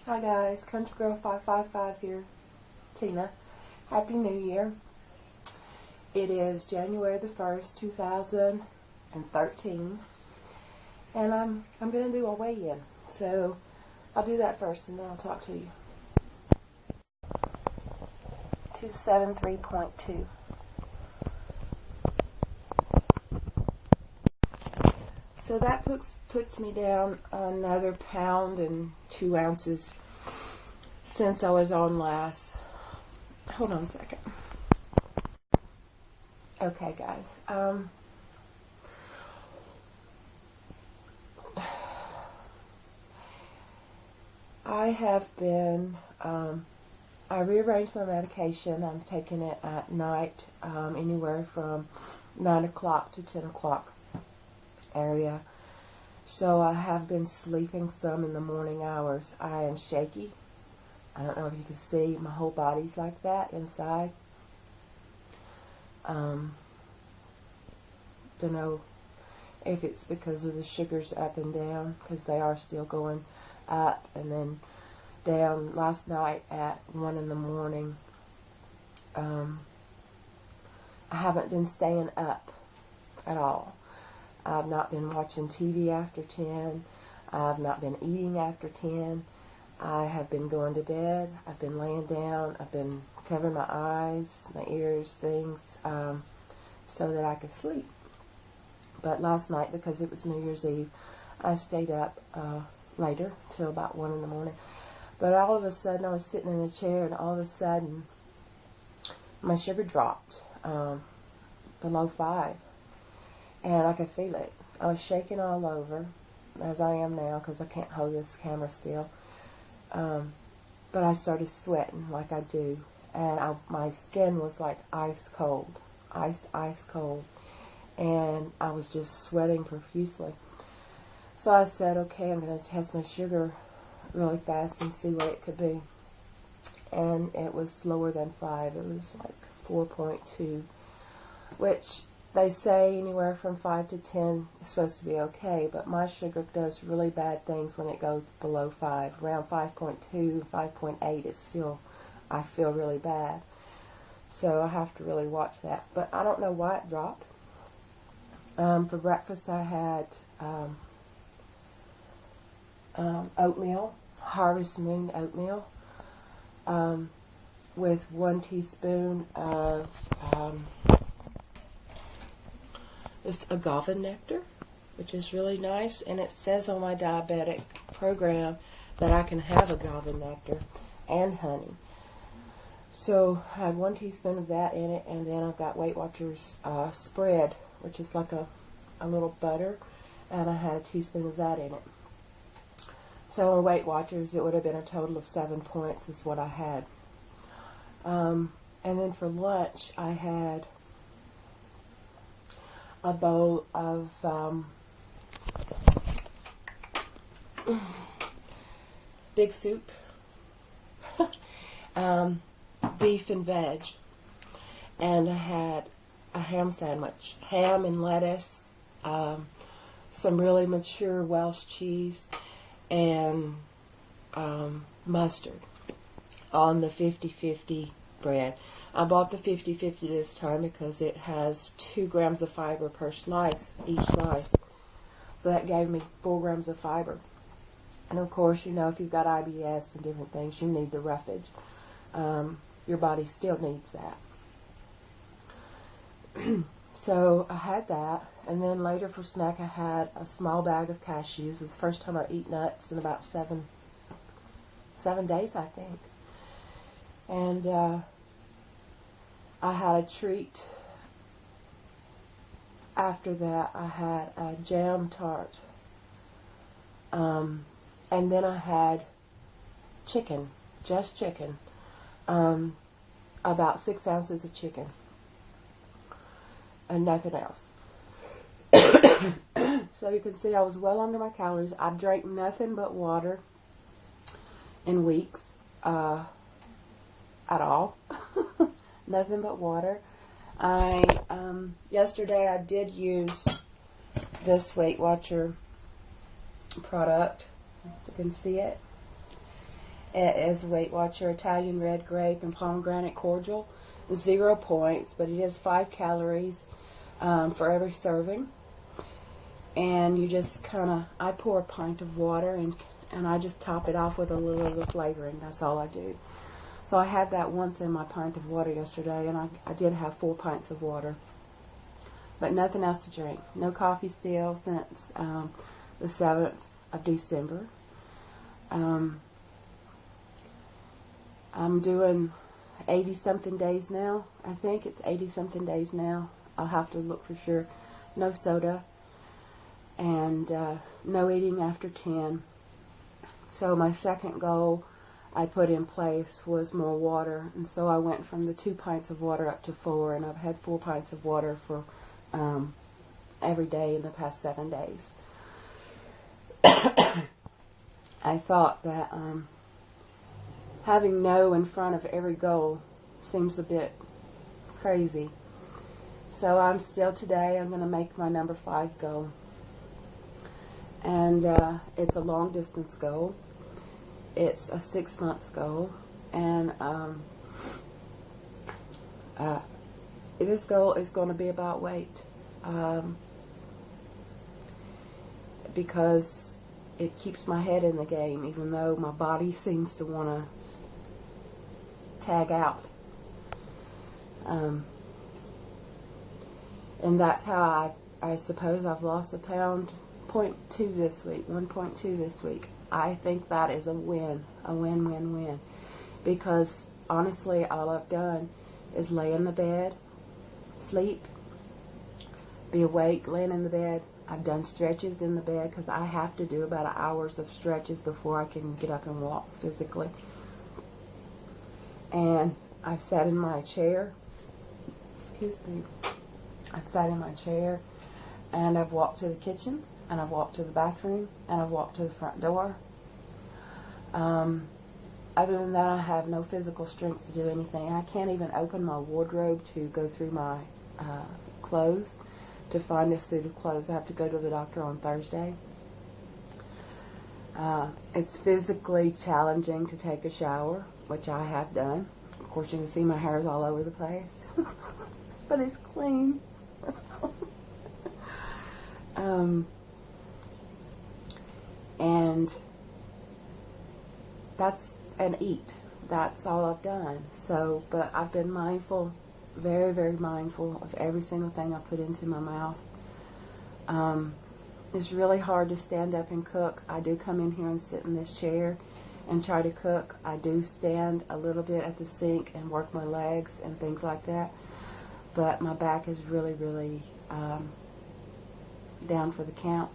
Hi guys, Country Girl 555 here, Tina. Happy New Year. It is January the 1st, 2013, and I'm going to do a weigh-in. So I'll do that first and then I'll talk to you. 273.2. So that puts me down another pound and 2 ounces since I was on last. Hold on a second. Okay, guys. I have been, I rearranged my medication. I'm taking it at night, anywhere from 9 o'clock to 10 o'clock area. So I have been sleeping some in the morning hours. I am shaky. I don't know if you can see, my whole body's like that inside. Don't know if it's because of the sugars up and down, because they are still going up and then down. Last night at 1 in the morning, I haven't been staying up at all. I've not been watching TV after 10. I've not been eating after 10. I have been going to bed. I've been laying down. I've been covering my eyes, my ears, things, so that I could sleep. But last night, because it was New Year's Eve, I stayed up later, till about 1 in the morning. But all of a sudden, I was sitting in a chair, and all of a sudden, my sugar dropped below 5. And I could feel it. I was shaking all over, as I am now, because I can't hold this camera still. But I started sweating like I do. And my skin was like ice cold. Ice cold. And I was just sweating profusely. So I said, okay, I'm going to test my sugar really fast and see what it could be. And it was lower than 5. It was like 4.2, which they say anywhere from 5 to 10 is supposed to be okay, but my sugar does really bad things when it goes below 5. Around 5.2, 5.8, it's still, I feel really bad. So I have to really watch that. But I don't know why it dropped. For breakfast I had oatmeal, Harvest Moon oatmeal, with 1 teaspoon of it's agave nectar, which is really nice, and it says on my diabetic program that I can have agave nectar and honey. So I had 1 teaspoon of that in it, and then I've got Weight Watchers spread, which is like a little butter, and I had a teaspoon of that in it. So on Weight Watchers, it would have been a total of 7 points is what I had. And then for lunch, I had a bowl of big soup, beef and veg, and I had a ham sandwich, ham and lettuce, some really mature Welsh cheese, and mustard on the 50-50 bread. I bought the 50-50 this time because it has 2 grams of fiber per slice, each slice. So that gave me 4 grams of fiber. And of course, you know, if you've got IBS and different things, you need the roughage. Your body still needs that. So I had that. And then later for snack, I had a small bag of cashews. It's the first time I eat nuts in about 7 days, I think. And I had a treat. After that, I had a jam tart. And then I had chicken, just chicken. About 6 ounces of chicken. And nothing else. So you can see I was well under my calories. I drank nothing but water in weeks. At all. Nothing but water. Yesterday I did use this Weight Watcher product. You can see it. as Weight Watcher Italian red grape and pomegranate cordial. 0 points, but it is 5 calories for every serving. And you just I pour a pint of water and I just top it off with a little of the flavoring. That's all I do. So I had that once in my pint of water yesterday, and I did have 4 pints of water. But nothing else to drink. No coffee still since the 7th of December. I'm doing 80-something days now. I think it's 80-something days now. I'll have to look for sure. No soda. And no eating after 10. So my second goal I put in place was more water, and so I went from the 2 pints of water up to 4, and I've had 4 pints of water for every day in the past 7 days. I thought that having no in front of every goal seems a bit crazy. So I'm going to make my number 5 goal. And it's a long distance goal. It's a 6-month goal. And this goal is going to be about weight. Because it keeps my head in the game, even though my body seems to want to tag out. And that's how I suppose I've lost a pound, 0.2 this week, 1.2 this week. I think that is a win, win. Because honestly, all I've done is lay in the bed, sleep, be awake, laying in the bed. I've done stretches in the bed because I have to do about hours of stretches before I can get up and walk physically. And I've sat in my chair. Excuse me. I've sat in my chair, and I've walked to the kitchen, and I've walked to the bathroom, and I've walked to the front door. Other than that, I have no physical strength to do anything. I can't even open my wardrobe to go through my clothes to find a suit of clothes. I have to go to the doctor on Thursday. It's physically challenging to take a shower, which I have done. Of course, you can see my hair is all over the place, but it's clean. And eat. That's all I've done. So, but I've been mindful, very, very mindful of every single thing I put into my mouth. It's really hard to stand up and cook. I do come in here and sit in this chair and try to cook. I do stand a little bit at the sink and work my legs and things like that. But my back is really, really down for the count.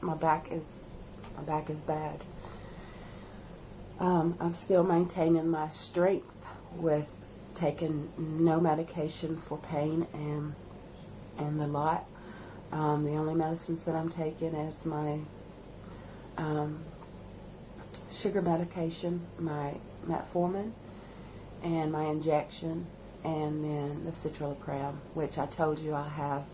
My back is bad. I'm still maintaining my strength with taking no medication for pain and the lot. The only medicines that I'm taking is my sugar medication, my metformin, and my injection, and then the citalopram, which I told you I have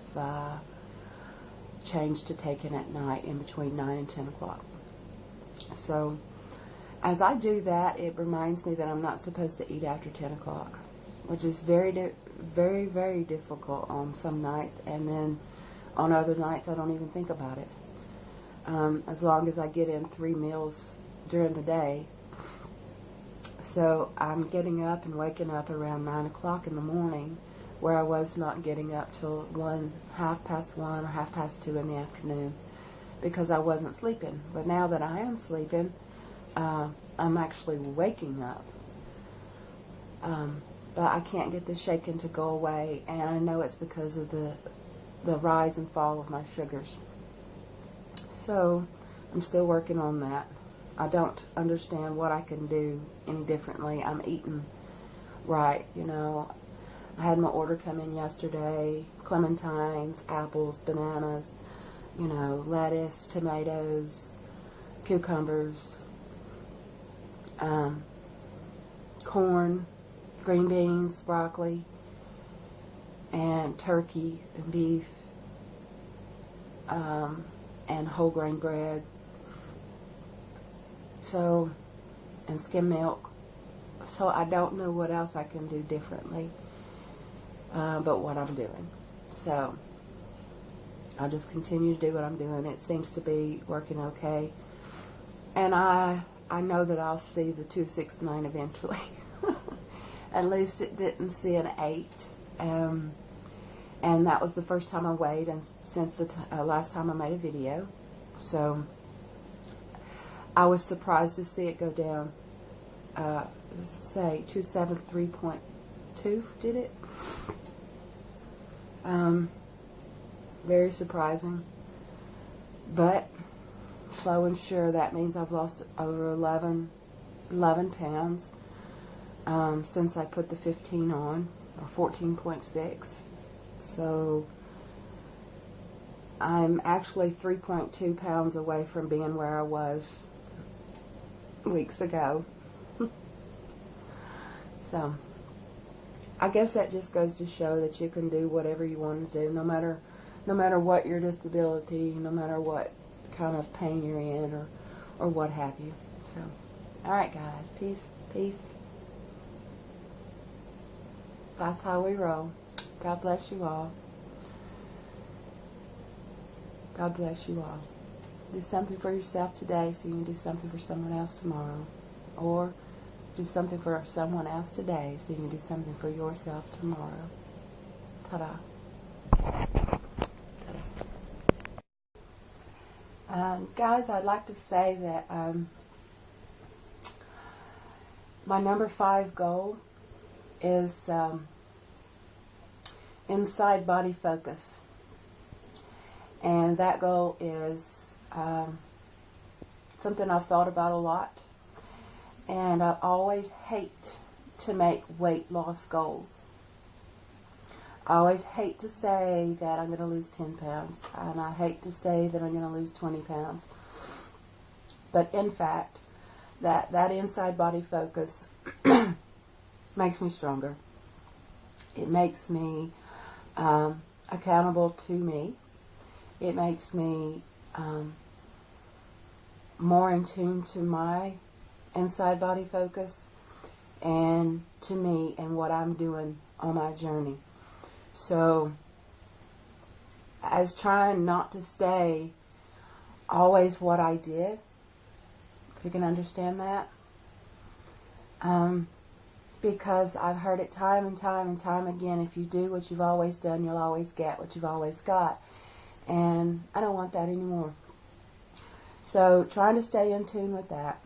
changed to taking at night in between 9 and 10 o'clock. So as I do that, it reminds me that I'm not supposed to eat after 10 o'clock, which is very, very, very difficult on some nights, and then on other nights I don't even think about it. As long as I get in 3 meals during the day. So I'm getting up and waking up around 9 o'clock in the morning, where I was not getting up till 1:30 or 2:30 in the afternoon, because I wasn't sleeping. But now that I am sleeping, I'm actually waking up. But I can't get the shaking to go away, and I know it's because of the rise and fall of my sugars. So I'm still working on that. I don't understand what I can do any differently. I'm eating right, you know. I had my order come in yesterday: clementines, apples, bananas, you know, lettuce, tomatoes, cucumbers, corn, green beans, broccoli, and turkey and beef, and whole grain bread. So and skim milk. So I don't know what else I can do differently, but what I'm doing. So I'll just continue to do what I'm doing. It seems to be working okay. And I know that I'll see the 269 eventually. At least it didn't see an 8. And that was the first time I weighed and since the last time I made a video. So I was surprised to see it go down, say 273.2, did it? Very surprising. But slow and sure, that means I've lost over 11 pounds since I put the 15 on, or 14.6. So I'm actually 3.2 pounds away from being where I was weeks ago. So I guess that just goes to show that you can do whatever you want to do, no matter what your disability, no matter what kind of pain you're in, or what have you. So, all right, guys, peace. That's how we roll. God bless you all. God bless you all. Do something for yourself today so you can do something for someone else tomorrow. Or do something for someone else today so you can do something for yourself tomorrow. Ta-da. Guys, I'd like to say that my number 5 goal is inside body focus. And that goal is something I've thought about a lot. And I always hate to make weight loss goals. I always hate to say that I'm going to lose 10 pounds. And I hate to say that I'm going to lose 20 pounds. But in fact, that inside body focus makes me stronger. It makes me accountable to me. It makes me more in tune to my inside body focus and to me and what I'm doing on my journey. So I was trying not to stay always what I did, if you can understand that. Because I've heard it time and time again, if you do what you've always done, you'll always get what you've always got. And I don't want that anymore. So trying to stay in tune with that,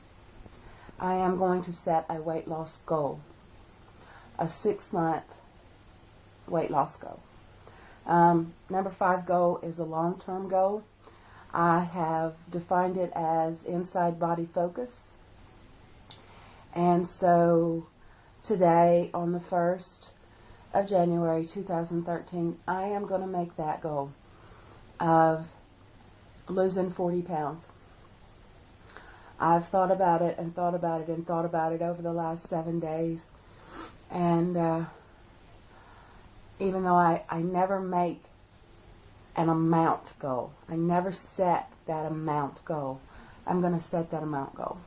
I am going to set a weight loss goal, a 6-month weight loss goal. Number 5 goal is a long-term goal. I have defined it as inside body focus. And so today, on the 1st of January 2013, I am going to make that goal of losing 40 pounds. I've thought about it and thought about it and thought about it over the last 7 days. And even though I never make an amount goal, I never set that amount goal, I'm going to set that amount goal.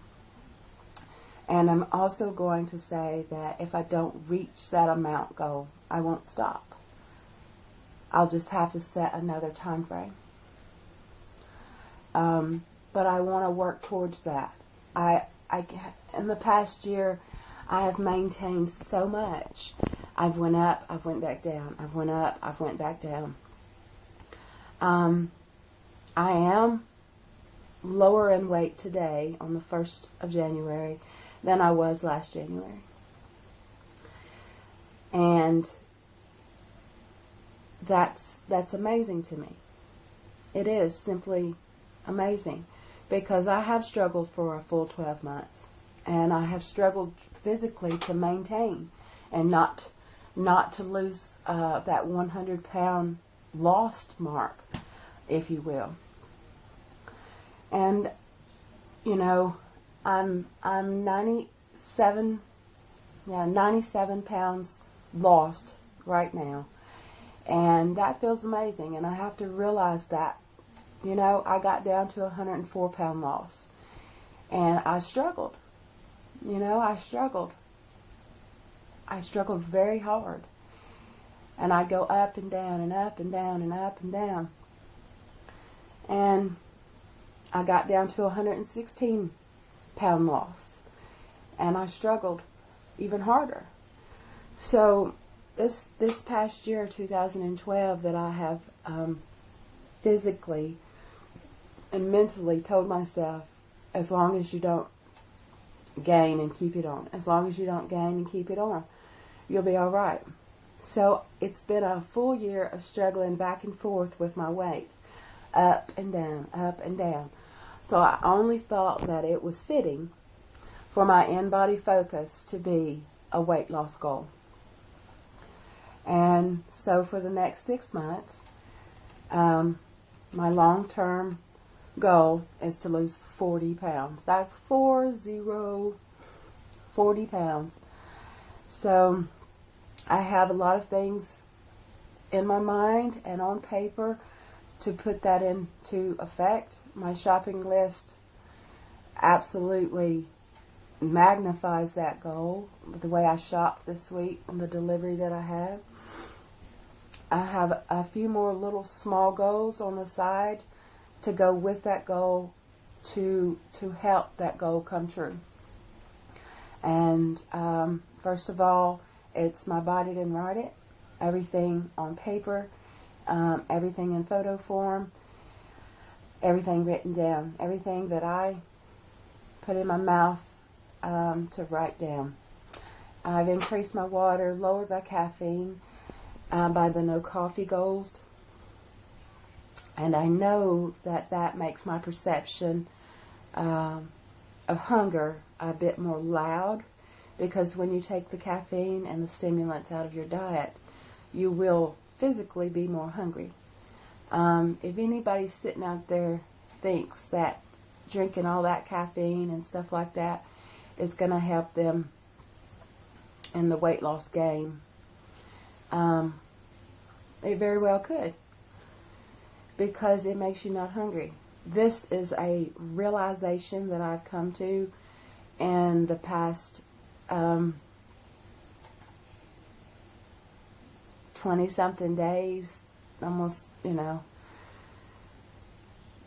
And I'm also going to say that if I don't reach that amount goal, I won't stop. I'll just have to set another time frame. But I want to work towards that. In the past year, I have maintained so much. I've went up, I've went back down. I've went up, I've went back down. I am lower in weight today on the 1st of January than I was last January. And that's amazing to me. It is simply amazing, because I have struggled for a full 12 months, and I have struggled physically to maintain and not to lose that 100-pound lost mark, if you will. And you know, I'm 97 pounds lost right now, and that feels amazing. And I have to realize that, you know, I got down to 104-pound loss, and I struggled. I struggled. I struggled very hard. And I'd go up and down and up and down and up and down. And I got down to 116 pound loss. And I struggled even harder. So this past year, 2012, that I have physically and mentally told myself, as long as you don't gain and keep it on, as long as you don't gain and keep it on, you'll be all right. So it's been a full year of struggling back and forth with my weight, up and down, up and down. So I only thought that it was fitting for my in-body focus to be a weight loss goal. And so for the next 6 months, my long-term goal is to lose 40 pounds. That's 40 pounds. So I have a lot of things in my mind and on paper to put that into effect. My shopping list absolutely magnifies that goal. The way I shopped this week and the delivery that I had. I have a few more little small goals on the side to go with that goal to help that goal come true. And first of all, it's my body didn't write it. Everything on paper, everything in photo form, everything written down, everything that I put in my mouth to write down. I've increased my water, lowered my caffeine by the no coffee goals. And I know that makes my perception of hunger a bit more loud, because when you take the caffeine and the stimulants out of your diet, you will physically be more hungry. If anybody sitting out there thinks that drinking all that caffeine and stuff like that is going to help them in the weight loss game, it very well could, because it makes you not hungry. This is a realization that I've come to in the past 20-something days, almost,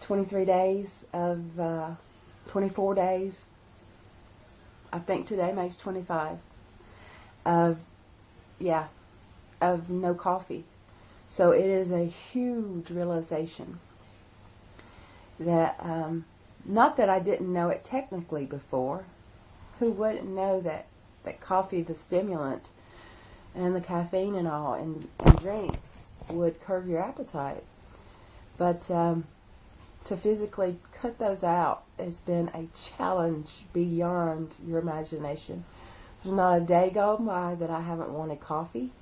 23 days of 24 days. I think today makes 25 of no coffee. So it is a huge realization that, not that I didn't know it technically before. Who wouldn't know that coffee, the stimulant, and the caffeine and all, and drinks would curb your appetite. But to physically cut those out has been a challenge beyond your imagination. There's not a day gone by that I haven't wanted coffee.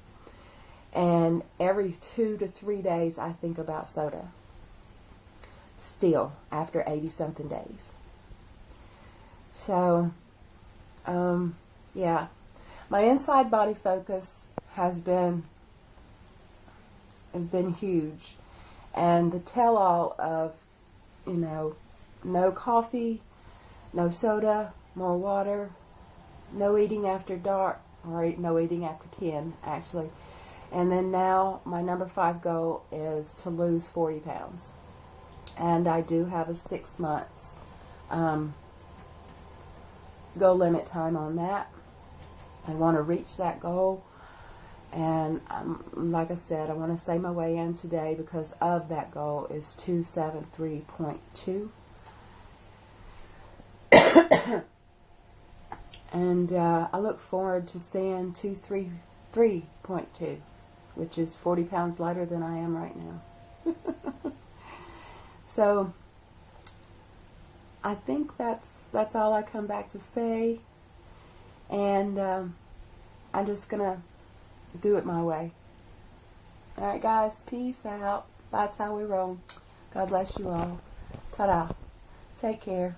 And every 2 to 3 days I think about soda. Still, after 80-something days. So, my inside body focus has been huge. And the tell-all of, no coffee, no soda, more water, no eating after dark, or no eating after 10, actually. And then now my number 5 goal is to lose 40 pounds. And I do have a 6 months goal limit time on that. I want to reach that goal. And like I said, I want to say my way in today because of that goal is 273.2. And I look forward to seeing 233.2. Which is 40 pounds lighter than I am right now. So, I think that's all I come back to say. And I'm just going to do it my way. Alright guys, peace out. That's how we roll. God bless you all. Ta-da. Take care.